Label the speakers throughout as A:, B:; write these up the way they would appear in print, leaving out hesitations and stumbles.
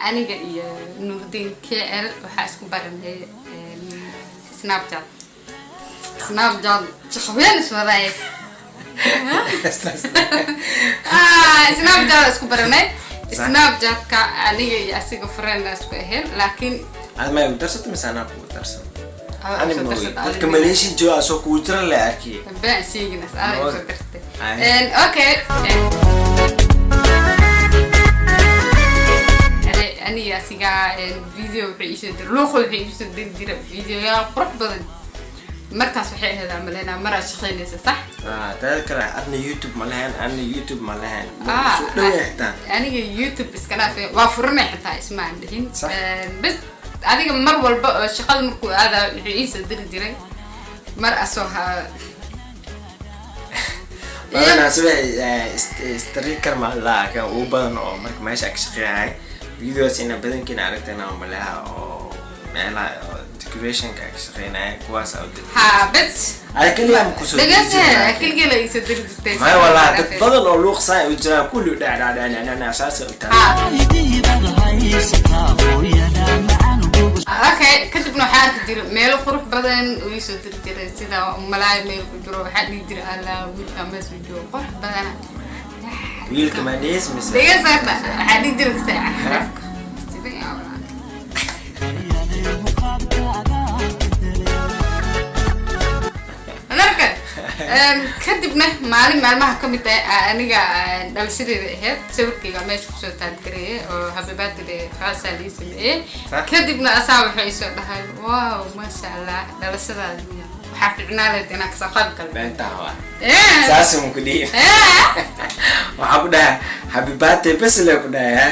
A: aniga iyo Nuurdin KL waxa isku baranay Snapchat shaqweyn iswadaay Snapchat isku baranay Snapchat ka aniga iyo asiga friend isku ahayn laakiin
B: ما يقدرش مثلا أقول درس أنا موي كماليش جو أسوق وتر لا أكيد
A: بس يجي ناس أنا فكرت أوكي أنا يا سيجا فيديو بعيش لوخو بعيش دير فيديو يا قرب بدن مركز صحيح هذا عملنا مرة شخصية صح؟
B: تذكر أنا يوتيوب ملهن أنا يوتيوب ملهن
A: أنا يوتيوب بس كنا في وافرنا حتى اسمه عندهن بس adiga mar walba shaqada markuu aada ciisa diray mar asooha
B: ana sameey streaker ma la ka u badan oo marka meesha ka shaqeeyay videos ina badan kina aragtana malaha oo meelaha decoration ka shaqeynay kuwaas oo
A: ha bas
B: ay kaliya ku soo
A: kaliya la isa dirtay
B: ma wala dad badan oo luuqsan u jiraan kullu dhaadhaadana asaas u
A: okay kadibna waxaa ka jira meel qurux badan oo ii soo dirtiray sida malaay meel ku jiro waxa dhig jira alla wiilka meesha joogo qurux badan
B: wiilka ma dees mise
A: deega saarta waxa dhig jira saaca kadibna maalin maalmaha kamid ah aniga dhalsideeda ahayd sawirkayga meesha kusoo taadgareeyay oo habibaadile khaasaa lii sameeyey kadibna asaa waxay soo dhahay wow maasha allah dhalashadaada waxaa ficnaa leed inaa kasoo qayb galno
B: beentaha saasi mu ku dhihi waxaa ku dhahay habibaate bes le ku dhahay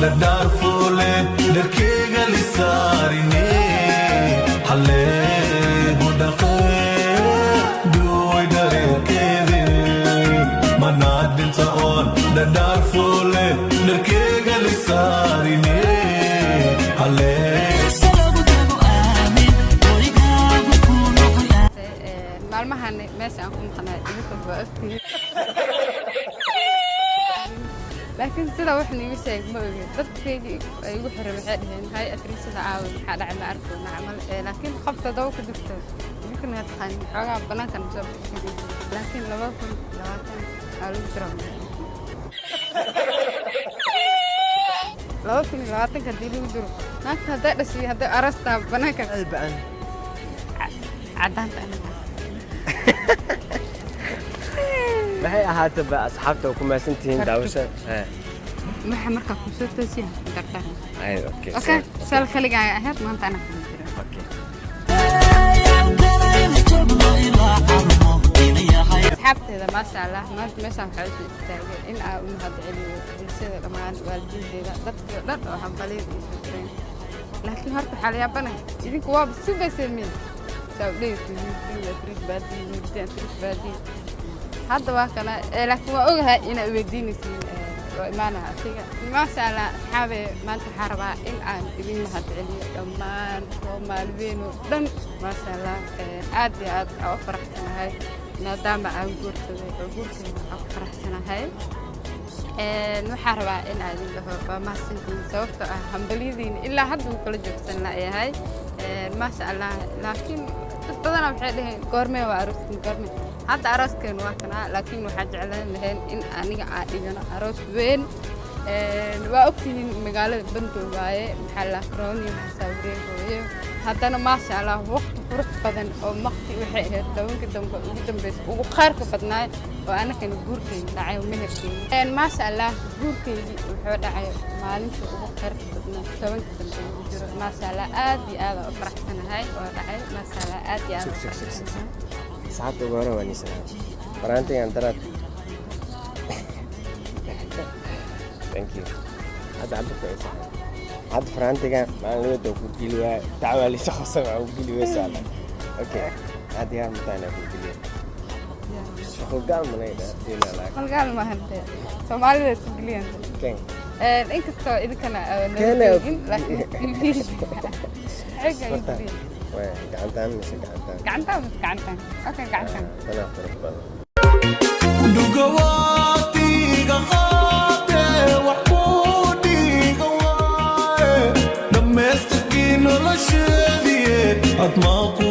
C: لدار فولي دركيغا لساريني حلي بودقي دوي داريكيدي مناد انتاون لدار فولي دركيغا لساريني حلي
A: maalmahan meesha aan ku maqnaa idinka baafti laakiin sida wax nigu sheeg ma ogeyn dadkeedii ay ugu xiran waxay dhaheen hay adriisada caawa maxaa dhacay ma arko nacmal laakiin qabta daw ka digto idinka taqaan xogaa banaankan soo bixiyay laakiin 2020 alu jiro 2020 kadib lagu jiro naagta hadda dhashay hadda arasta banaankan ay baan cadaanta
D: maxay ahaatay ba asxaabta ku maasantiin daawasha
A: waxa marka ku soo toosiyay dartaan
D: ay okay
A: sal khaliga ahayd maanta ana ku jiro
D: okay
A: asxaabteeda ma sha Allah maanta meeshan waxa uu istaagay in aan u mahad celiyo bulshada dhamaan waalidiinteeda dadka dhan oo hambaliyada iyo shukran laakiin horta xaliyabana idinku waa suubaysameen saudheeyay iyo tris baadi hadda waa kana laakiin waa ogahay in ay weydiinaysiin oo imaana asiga ma sha Allah xabe maanta xaraba in aan idin mahad celiyo dhamaan Soomaaliyeeno dhan ma sha Allah aad iyo aad u faraxsanahay maadaama aan guursaday oo guurkayga aan faraxsanahay waxaan rabaa in aan idin dhaho waa mahadsantiin sababtoo ah hambaliyadiina ilaa hadda uu kala joogsan layahay ma sha Allah laakiin dad badan waxay dhaheen goormee waa arooskin goormee hadda arooskeenu waa kana laakiin waxaan jeclaan lahayn in aniga aan dhigano aroos weyn waa ogtihiin magaalada Bandow waaye maxaa la rooni maxaa wareegayo haddana ma sha Allah waqti qurux badan oo maqti waxay ahayd dawanka dambe ugu dambeys ugu qaarka badnaay oo anakana guurkayga dhacay meherkayga ma sha Allah guurkayga wuxuu dhacay maalinta ugu qaarka badnaay dawanka dambe ugu jiro ma sha Allah aad iyo aad u faraxsanahay oo dhacay ma sha Allah aad iyo aad u faraxsanahay
D: saacada goora wanisa faraantay aan darad thank you hada abdu kaysa hada faraantayga aan leedo ku gilwa taawali saxsan aan gilwa sala okay hada yaa mutana ku gilwa Qalgaal ma leedahay diina laag.
A: qalgaal ma hante Soomaalida isku geliyan
D: Keen.
A: inkastoo idinkana
D: Keena.
A: laakiin xagga idin
D: Way gacantaan mise gacantaan.
A: gacantaan okay gacantaan
D: Tanaa qurux badan.
C: Dugawaatiga qaatee wax ku dhiga waaye dhammaystirkii nolosheedii aad maa ku